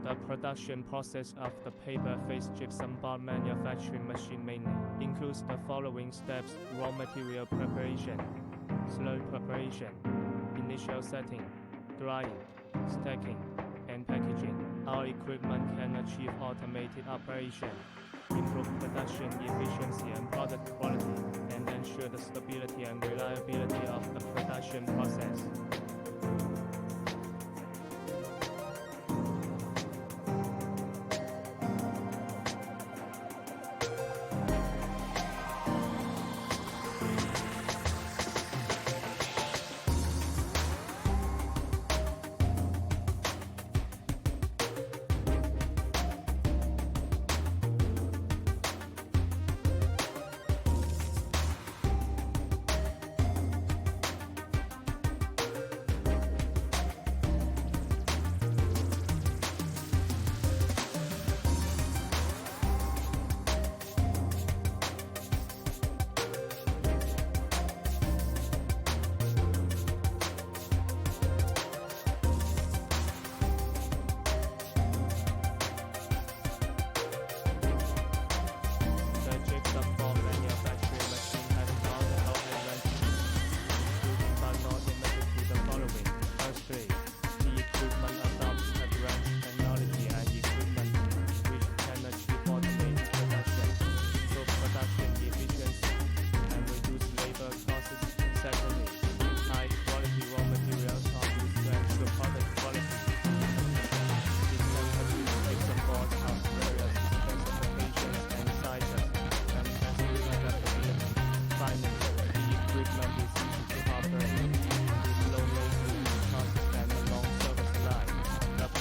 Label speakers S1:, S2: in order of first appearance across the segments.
S1: The production process of the paper face gypsum board manufacturing machine mainly includes the following steps: raw material preparation, slurry preparation, initial setting, drying, stacking, and packaging. Our equipment can achieve automated operation, improve production efficiency and product quality, and ensure the stability and reliability of the production process.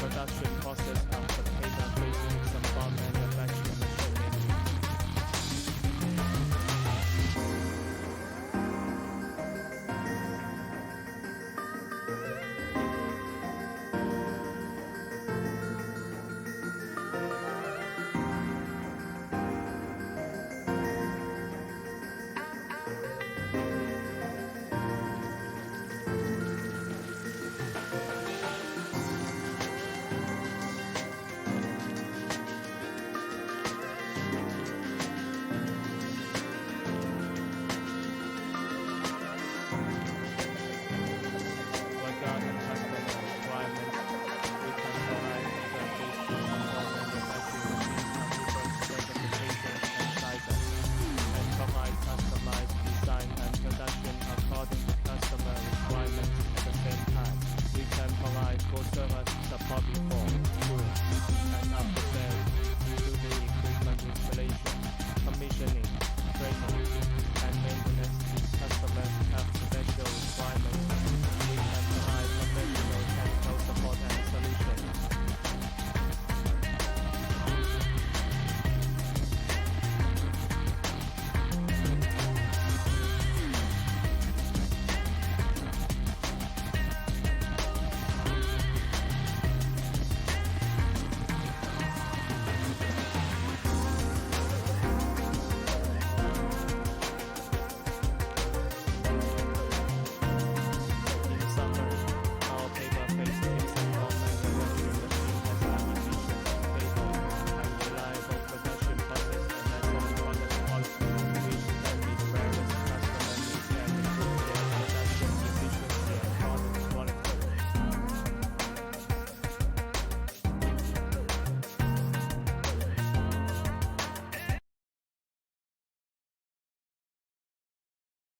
S1: Production process of the paper-based gypsum board manufacturing machine mainly. Support before, during, and after sales, including equipment installation, commissioning, training, and maintenance. Customers have special requirements